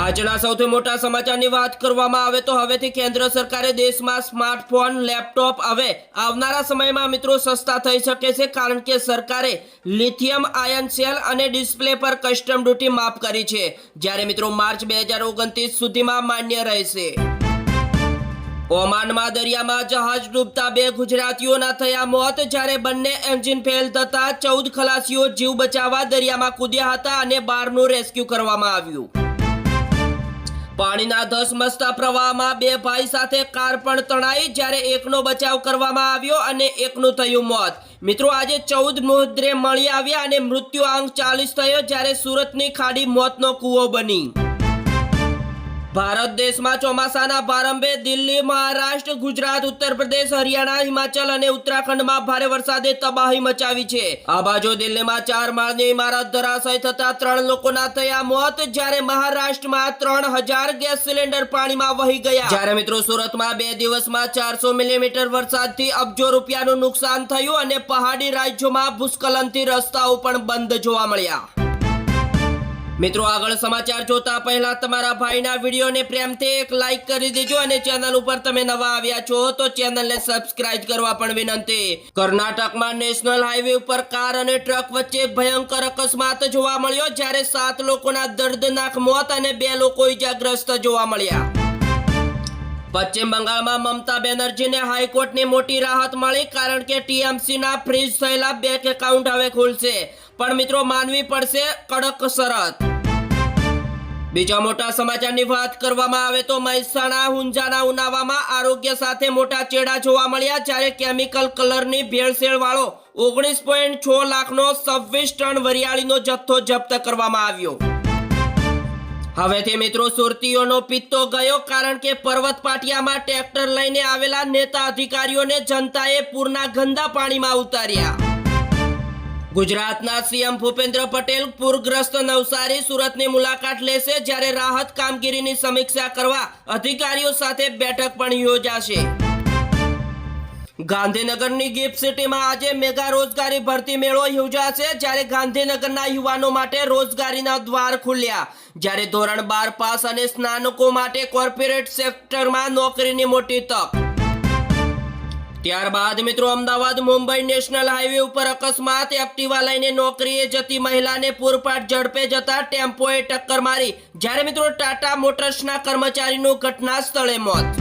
આજના સૌથી મોટા સમાચારની વાત કરવામાં આવે તો હવેથી કેન્દ્ર સરકારે દેશમાં સ્માર્ટફોન લેપટોપ હવે આવનારા સમયમાં મિત્રો સસ્તા થઈ શકે છે, કારણ કે સરકારે લિથિયમ આયન સેલ અને ડિસ્પ્લે પર કસ્ટમ ડ્યુટી માફ કરી છે, જ્યારે મિત્રો માર્ચ 2029 સુધીમાં માન્ય રહેશે। ઓમાનમાં દરિયામાં જહાજ ડૂબતા 2 ગુજરાતીઓના થયા મોત, જ્યારે બંને એન્જિન ફેલ થતા 14 ખલાસીઓ જીવ બચાવવા દરિયામાં કૂદ્યા હતા અને 12નું રેસ્ક્યુ કરવામાં આવ્યું। પાણીના ધસમસતા પ્રવાહમાં 2 ભાઈ સાથે કાર પણ તણાઈ, જ્યારે એકનો બચાવ કરવામાં આવ્યો અને એકનું થયું મોત। મિત્રો આજે 14 મૃતદેહ મળી આવ્યા અને મૃત્યુઆંક 40 થયો, જ્યારે સુરતની ખાડી મોતનો કૂવો બની। ભારત દેશમાં ચોમાસાના પ્રારંભે દિલ્હી, મહારાષ્ટ્ર, ગુજરાત, ઉત્તર પ્રદેશ, હરિયાણા, હિમાચલ અને ઉત્તરાખંડમાં ભારે વરસાદે તબાહી મચાવી છે। આ બાજુ દિલ્હીમાં 4 માળની ઇમારત ધરાશય થતા 3 લોકોના થયા મોત, જ્યારે મહારાષ્ટ્રમાં 3000 ગેસ સિલિન્ડર પાણીમાં વહી ગયા, જ્યારે મિત્રો સુરતમાં 2 દિવસમાં 400 મિલીમીટર વરસાદથી અબજો રૂપિયાનું નુકસાન થયું અને પહાડી રાજ્યોમાં ભૂસ્ખલનથી રસ્તાઓ પણ બંધ જોવા મળ્યા। મિત્રો આગળ સમાચાર જોતા પહેલા તમારા ભાઈના વિડીયોને પ્રેમથી એક લાઈક કરી દેજો અને ચેનલ ઉપર તમે નવા આવ્યા છો તો ચેનલને સબસ્ક્રાઇબ કરવા પણ વિનંતી। કર્ણાટકમાં નેશનલ હાઈવે ઉપર કાર અને ટ્રક વચ્ચે ભયંકર અકસ્માત જોવા મળ્યો, જ્યારે 7 લોકોના દર્દનાક મોત અને 2 લોકો ઈજાગ્રસ્ત જોવા મળ્યા। પશ્ચિમ બંગાળમાં મમતા બેનર્જીને હાઈકોર્ટની મોટી રાહત મળી, કારણ કે ટીએમસીના ફ્રીઝ થયેલા બેંક એકાઉન્ટ હવે ખુલશે, પણ મિત્રો માનવી પડશે કડક શરત। બીજા મોટા સમાચારની વાત કરવામાં આવે તો મહેસાણા હુંજાના ઉનાવામાં આરોગ્ય સાથે મોટા ચેડા જોવા મળ્યા, જ્યારે કેમિકલ કલરની ભેળસેળ વાળો 19.6 લાખનો 26 ટન વરિયાળીનો જથ્થો જપ્ત કરવામાં આવ્યો। હવેથી મિત્રો સુરતીઓનો પિત્તો ગયો, કારણ કે પર્વત પાટિયામાં ટ્રેક્ટર લઈને આવેલા નેતા અધિકારીઓને જનતાએ પૂરના ગંદા પાણીમાં ઉતાર્યા। ગુજરાતના સીએમ ભૂપેન્દ્ર પટેલ પૂરગ્રસ્ત નવસારી, સુરતની મુલાકાત લેશે, જ્યારે રાહત કામગીરીની સમીક્ષા કરવા અધિકારીઓ સાથે બેઠક પણ યોજાશે। ગાંધીનગરની ગિફ્ટ સિટીમાં આજે મેગા રોજગારી ભરતી મેળો યોજાશે, જ્યારે ગાંધીનગરના યુવાનો માટે રોજગારીના દ્વાર ખુલ્યા, જ્યારે ધોરણ 12 પાસ અને સ્નાતકો માટે કોર્પોરેટ સેક્ટરમાં નોકરીની મોટી તક। ત્યારબાદ મિત્રો અમદાવાદ મુંબઈ નેશનલ હાઈવે ઉપર અકસ્માત, એક્ટિવા લઈને નોકરીએ જતી મહિલાને પૂરપાટ ઝડપે જતા ટેમ્પોએ ટક્કર મારી, જ્યારે મિત્રો ટાટા મોટર્સના કર્મચારીનું ઘટના સ્થળે મોત।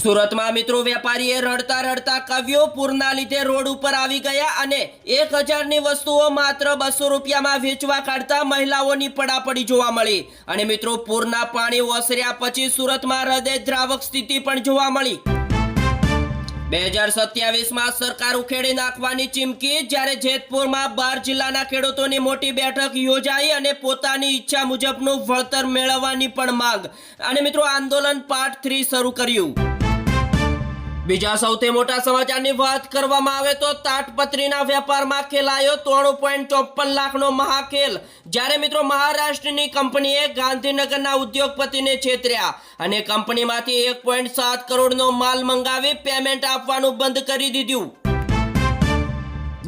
સુરતમાં મિત્રો વેપારીએ રડતા રડતા કાવ્યો, પૂરના લીધે રોડ ઉપર આવી ગયા અને 1000ની વસ્તુઓ માત્ર 200 રૂપિયામાં વેચવા કાઢતા મહિલાઓની પડાપડી જોવા મળી, અને મિત્રો પૂરના પાણી ઓસર્યા પછી સુરતમાં હૃદયદ્રાવક સ્થિતિ પણ જોવા મળી। 2027માં સરકાર ઉખેડી નાખવાની ચીમકી, જ્યારે જેતપુરમાં 12 જિલ્લાના ખેડૂતોની મોટી બેઠક યોજાઈ અને પોતાની ઈચ્છા મુજબનું વળતર મેળવવાની પણ માંગ, અને મિત્રો આંદોલન પાર્ટ 3 શરૂ કર્યું। બીજા સૌથી મોટા સમાચારની વાત કરવામાં આવે તો તાટપત્રીના વેપારમાં ખેલાયો 3.54 લાખનો મહાખેલ, જ્યારે મિત્રો મહારાષ્ટ્રની કંપનીએ ગાંધીનગરના ઉદ્યોગપતિને છેતર્યા અને કંપનીમાંથી 1.7 કરોડનો માલ મંગાવી પેમેન્ટ આપવાનું બંધ કરી દીધું।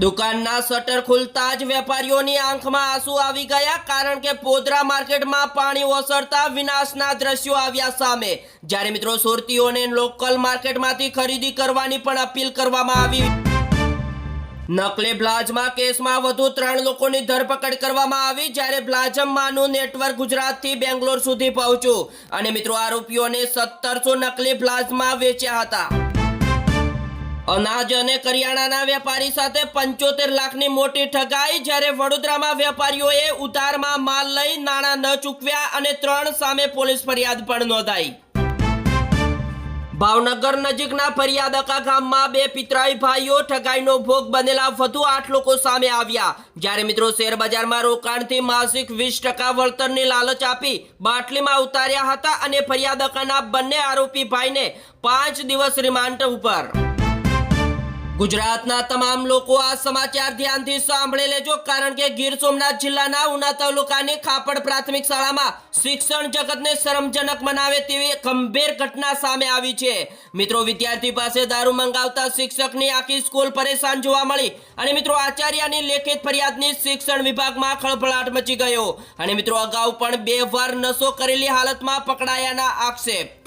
દુકાનના શટર ખુલતા જ વેપારીઓની આંખમાં આંસુ આવી ગયા, કારણ કે પોદરા માર્કેટમાં પાણી ઓસરતા વિનાશના દ્રશ્યો આવ્યા સામે, જ્યારે મિત્રો સુરતીઓને લોકલ માર્કેટમાંથી ખરીદી કરવાની પણ અપીલ કરવામાં આવી। નકલી પ્લાઝમા કેસમાં વધુ 3 લોકોની ધરપકડ કરવામાં આવી, જ્યારે પ્લાઝમાનું નેટવર્ક ગુજરાતથી બેંગ્લોર સુધી પહોંચ્યું અને મિત્રો આરોપીઓને 1700 નકલી પ્લાઝમા વેચ્યા હતા। અનાજ અને કરિયાણાના વેપારી સાથે 75 લાખની મોટી ઠગાઈ, જ્યારે વડોદરામાં વેપારીઓએ ઉધારમાં માલ લઈ નાણાં ન ચૂકવ્યા અને 3 સામે પોલીસ ફરિયાદ પણ નોંધાઈ। ભાવનગર નજીકના ફરિયાદકા ગામમાં 2 પિતરાઈ ભાઈઓ ઠગાઈનો ભોગ બનેલા વધુ 8 લોકો સામે આવ્યા, જ્યારે મિત્રો શેરબજારમાં રોકાણથી માસિક 20% વળતરની લાલચ આપી બાટલીમાં ઉતાર્યા હતા અને ફરિયાદકાના બંને આરોપી ભાઈને 5 દિવસ રિમાન્ડ ઉપર। ગુજરાતના તમામ લોકો આ સમાચાર ધ્યાનથી સાંભળી લેજો, કારણ કે ગીર સોમનાથ જિલ્લાના ઉના તાલુકાની ખાપડ પ્રાથમિક શાળામાં શિક્ષણ જગતને શરમજનક બનાવે તેવી ગંભીર ઘટના સામે આવી છે। મિત્રો, વિદ્યાર્થી પાસે દારૂ મંગાવતા શિક્ષકની આખી સ્કૂલ પરેશાન જોવા મળી અને મિત્રો આચાર્યની લેખિત ફરિયાદની શિક્ષણ વિભાગમાં ખળભળાટ મચી ગયો અને મિત્રો અગાઉ પણ 2 વાર નશો કરેલી હાલતમાં પકડાયાના આક્ષેપ।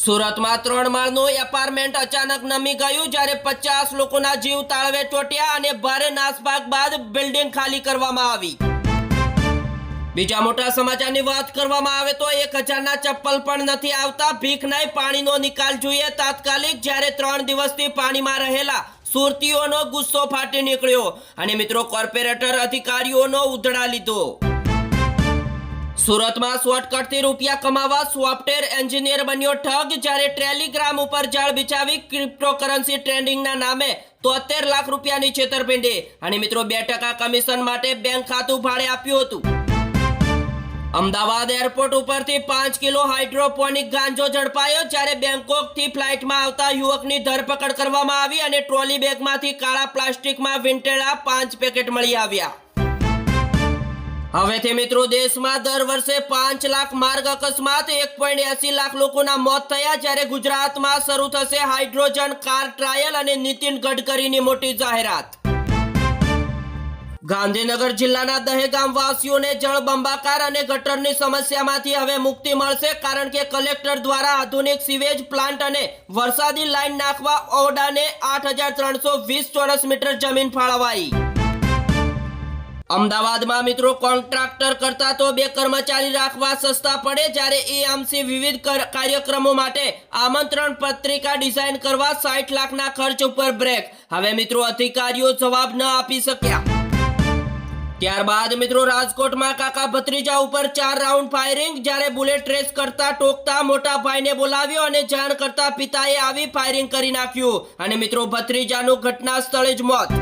સુરતમાં 3 માળનું એપાર્ટમેન્ટ અચાનક નમી ગયું, જ્યારે 50 લોકોના જીવ તાળવે ચોટ્યા અને ભારે નાસભાગ બાદ બિલ્ડિંગ ખાલી કરવામાં આવી। બીજા મોટા સમાચારની વાત કરવામાં આવે તો 1000ના ચપ્પલ પણ નથી આવતા, ભીખ નહીં પાણીનો નિકાલ જોઈએ તાત્કાલિક। જ્યારે 3 દિવસથી પાણીમાં રહેલા સુરતીઓનો ગુસ્સો ફાટી નીકળ્યો અને મિત્રો કોર્પોરેટર અધિકારીઓનો ઉધડા લીધો। સુરતમાં શોર્ટકટથી રૂપિયા કમાવા સોફ્ટવેર એન્જિનિયર બન્યો ઠગ, જ્યારે ટેલિગ્રામ ઉપર જાળ બિછાવી ક્રિપ્ટોકરન્સી ટ્રેડિંગના નામે 73 લાખ રૂપિયાની છેતરપિંડી અને મિત્રો 2% કમિશન માટે બેંક ખાતું ભાડે આપ્યું હતું। અમદાવાદ એરપોર્ટ ઉપરથી 5 કિલો હાઇડ્રોપોનિક ગાંજો ઝડપાયો, જ્યારે બેંકોકથી ફ્લાઇટમાં આવતા યુવકની ધરપકડ કરવામાં આવી અને ટ્રોલી બેગમાંથી કાળા પ્લાસ્ટિકમાં વીંટેલા 5 પેકેટ મળી આવ્યા। હવેથી મિત્રો દેશમાં દર વર્ષે 5 લાખ માર્ગ અકસ્માત, 1.80 લાખ લોકોના મોત થયા, જ્યારે ગુજરાતમાં શરૂ થશે હાઇડ્રોજન કાર ટ્રાયલ અને નીતિન ગડકરીની મોટી જાહેરાત। ગાંધીનગર જિલ્લાના દહેગામ વાસીઓને જળબંબાકાર અને ગટરની સમસ્યામાંથી હવે મુક્તિ મળશે, કારણ કે કલેક્ટર દ્વારા આધુનિક સીવેજ પ્લાન્ટ અને વરસાદી લાઇન નાખવા ઓરડાને 8320 ચોરસ મીટર જમીન ફાળવાઈ। અમદાવાદમાં મિત્રો કોન્ટ્રાક્ટર કરતા તો 2 કર્મચારી રાખવા સસ્તા પડે, જ્યારે એએમસી વિવિધ કાર્યક્રમો માટે આમંત્રણ પત્રિકા ડિઝાઇન કરવા 60 લાખના ખર્ચ ઉપર બ્રેક। હવે મિત્રો અધિકારીઓ જવાબ ન આપી શક્યા। ત્યારબાદ મિત્રો રાજકોટમાં કાકા ભત્રીજા ઉપર 4 રાઉન્ડ ફાયરિંગ, જ્યારે બુલેટ રેસ કરતા ટોકતા મોટા ભાઈને બોલાવ્યો અને જાણ કરતા પિતાએ આવી ફાયરિંગ કરી નાખ્યું અને મિત્રો ભત્રીજાનું ઘટના સ્થળે જ મોત।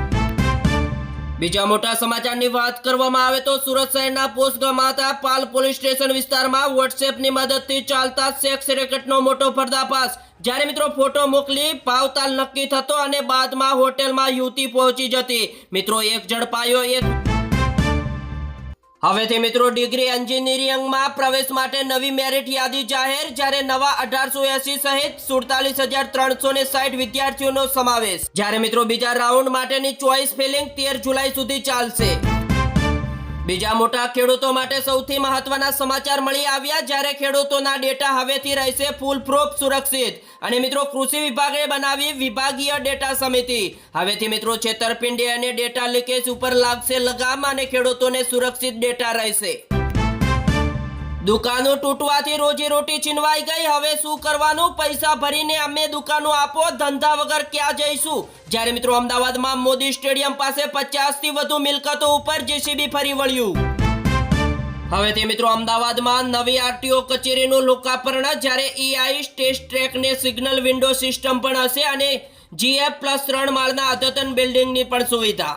બીજા મોટા સમાચારની વાત કરવામાં આવે તો સુરત શહેરના પોસ્ટ ગમાતા પાલ પોલીસ સ્ટેશન વિસ્તારમાં વોટ્સએપની મદદથી ચાલતા સેક્સ રેકેટનો મોટો પર્દાફાશ, જ્યારે મિત્રો ફોટો મોકલી ભાવતાલ નક્કી થતો અને બાદમાં હોટેલમાં યુવતી પહોંચી જતી। મિત્રો એક ઝડપાયો। હવેથી મિત્રો ડિગ્રી એન્જિનિયરિંગમાં પ્રવેશ માટે નવી મેરિટ યાદી જાહેર, જ્યારે નવા 1880 સહિત 47360 વિદ્યાર્થીઓનો સમાવેશ, જ્યારે મિત્રો બીજા રાઉન્ડ માટેની ચોઇસ ફિલિંગ 13 જુલાઈ સુધી ચાલશે। બીજા મોટા ખેડૂતો માટે સૌથી મહત્વના સમાચાર મળી આવ્યા, જ્યારે ખેડૂતોના ડેટા હવેથી રહેશે ફૂલ પ્રૂફ સુરક્ષિત અને મિત્રો કૃષિ વિભાગે બનાવી વિભાગીય ડેટા સમિતિ। હવેથી મિત્રો છેતરપિંડી અને ડેટા લીકેજ ઉપર લાગશે લગામ અને ખેડૂતોને સુરક્ષિત ડેટા રહેશે। દુકાનો તૂટવાથી રોજીરોટી છીનવાઈ ગઈ, હવે શું કરવાનું? પૈસા ભરીને અમે દુકાનો આપો, ધંધા વગર ક્યાં જઈશું? જ્યારે મિત્રો અમદાવાદમાં મોદી સ્ટેડિયમ પાસે 50 થી વધુ મિલકતો ઉપર જેસીબી ફરી વળ્યું। હવેથી મિત્રો અમદાવાદમાં નવી આરટીઓ કચેરીનું લોકાર્પણ, જ્યારે એઆઈ ટેસ્ટ ટ્રેકને સિગ્નલ વિન્ડો સિસ્ટમ પણ હશે અને GF+3 માળના અદ્યતન બિલ્ડિંગની પણ સુવિધા।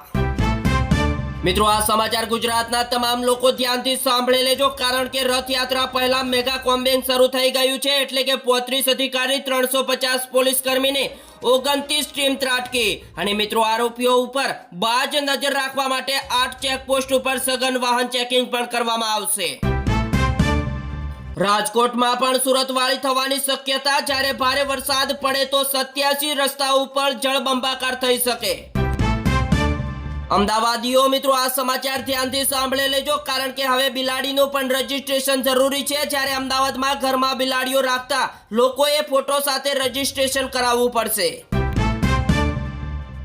મિત્રો આ સમાચાર ગુજરાતના તમામ લોકો ધ્યાનથી સાંભળી લેજો, કારણ કે રથયાત્રા પહેલા મેગા કોમ્બિંગ શરૂ થઈ ગયું છે, એટલે કે 35 અધિકારી 350 પોલીસ કર્મીને 29 ટીમ ત્રાટકી અને મિત્રો આરોપીઓ ઉપર બાજ નજર રાખવા માટે 8 ચેકપોસ્ટ ઉપર સઘન વાહન ચેકિંગ પણ કરવામાં આવશે। રાજકોટમાં પણ સુરતવાળી થવાની શક્યતા, જ્યારે ભારે વરસાદ પડે તો 87 રસ્તાઓ ઉપર જળબંબાકાર થઈ શકે। અમદાવાદીઓ મિત્રો આ સમાચાર ધ્યાનથી સાંભળી લેજો, કારણ કે હવે બિલાડીનું પણ રજીસ્ટ્રેશન જરૂરી છે, જ્યારે અમદાવાદમાં ઘરમાં બિલાડીઓ રાખતા લોકોએ ફોટો સાથે રજીસ્ટ્રેશન કરાવવું પડશે।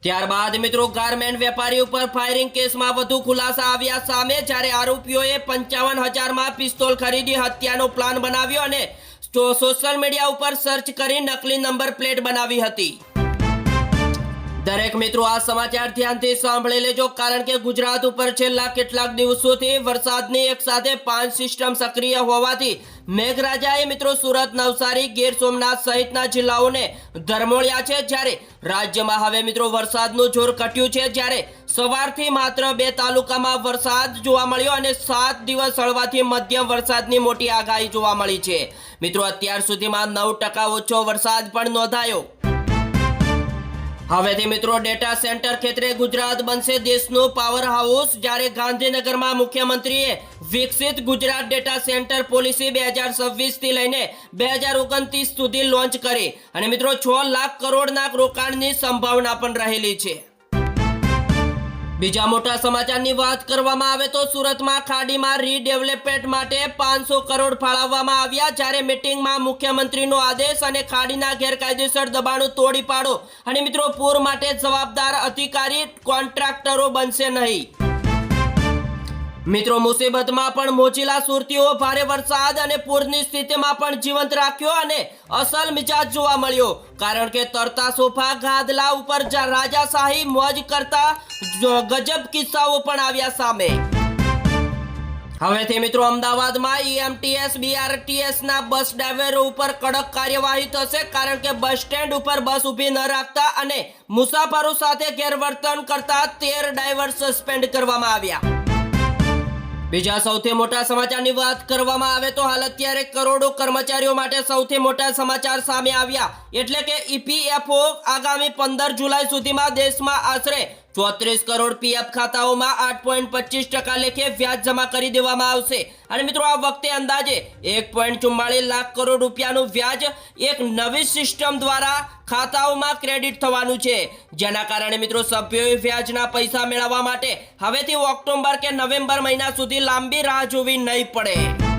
ત્યારબાદ મિત્રો ગાર્મેન્ટ વેપારી ઉપર ફાયરિંગ કેસમાં વધુ ખુલાસા આવ્યા સામે, જ્યારે આરોપીઓએ 55,000માં પિસ્તોલ ખરીદી હત્યાનો પ્લાન બનાવ્યો અને સોશિયલ મીડિયા ઉપર સર્ચ કરી નકલી નંબર પ્લેટ બનાવી હતી। દરેક મિત્રો આ સમાચાર ધ્યાનથી સાંભળી લેજો, કારણ કે ગુજરાત ઉપર છેલ્લા કેટલાક દિવસોથી વરસાદની એક સાથે 5 સિસ્ટમ સક્રિય હોવાથી મેઘરાજાએ મિત્રો સુરત, નવસારી, ગીર સોમનાથ સહિતના જિલ્લાઓને ધરમોળ્યા છે, જ્યારે રાજ્યમાં હવે મિત્રો વરસાદનું જોર ઘટ્યું છે, જ્યારે સવારથી માત્ર 2 તાલુકામાં વરસાદ જોવા મળ્યો અને 7 દિવસ હળવાથી મધ્યમ વરસાદની મોટી આગાહી જોવા મળી છે। મિત્રો અત્યાર સુધીમાં 9% ઓછો વરસાદ પણ નોંધાયો। હવેથી મિત્રો ડેટા સેન્ટર ક્ષેત્રે ગુજરાત બનશે દેશનું પાવર હાઉસ। જ્યારે ગાંધીનગરમાં મુખ્યમંત્રીએ વિકસિત ગુજરાત ડેટા સેન્ટર પોલિસી 2026 થી લઈને 2029 સુધી લોન્ચ કરી અને મિત્રો 6 લાખ કરોડના રોકાણની સંભાવના પણ રહેલી છે। બીજા મોટા સમાચારની વાત કરવામાં આવે તો સુરતમાં ખાડીમાં રીડેવલપમેન્ટ માટે 500 કરોડ ફાળવવામાં આવ્યા। જ્યારે મીટિંગમાં મુખ્યમંત્રીનો આદેશ અને ખાડીના ગેરકાયદેસર દબાણો તોડી પાડો અને મિત્રો પૂર માટે જવાબદાર અધિકારી કોન્ટ્રાક્ટરો બનશે નહીં। મિત્રો મુસીબતમાં પણ મોજીલા સુરતીઓ ભારે વરસાદ અને પૂરની સ્થિતિમાં પણ જીવંત રાખ્યો અને અસલ મિજાજ જોવા મળ્યો। કારણ કે તરતા સોફા ગાદલા ઉપર રાજાશાહી મોજ કરતા ગજબ કિસ્સાઓ પણ આવ્યા સામે। હવેથી મિત્રો અમદાવાદમાં EMTS BRTS ના બસ ડ્રાઈવરો ઉપર કડક કાર્યવાહી થશે। કારણ કે બસ સ્ટેન્ડ ઉપર બસ ઊભી ન રાખતા અને મુસાફરો સાથે ગેરવર્તન કરતા 13 ડ્રાઈવર સસ્પેન્ડ કરવામાં આવ્યા। બીજા સૌથી મોટા સમાચારની વાત કરવામાં આવે તો હાલ અત્યારે કરોડો કર્મચારીઓ માટે સૌથી મોટા સમાચાર સામે આવ્યા। એટલે કે EPFO આગામી 15 જુલાઈ સુધીમાં દેશમાં આશરે 34 કરોડ PF ખાતાઓમાં 8.25% લેખે વ્યાજ જમા કરી દેવામાં આવશે। અને મિત્રો આ વખતે અંદાજે 1.44 લાખ કરોડ રૂપિયાનું વ્યાજ એક નવી સિસ્ટમ દ્વારા ખાતાઓમાં ક્રેડિટ થવાનું છે। જેના કારણે મિત્રો સભ્યોએ વ્યાજના પૈસા મેળવવા માટે હવેથી ઓક્ટોબર કે નવેમ્બર મહિના સુધી લાંબી રાહ જોવી નહીં પડે।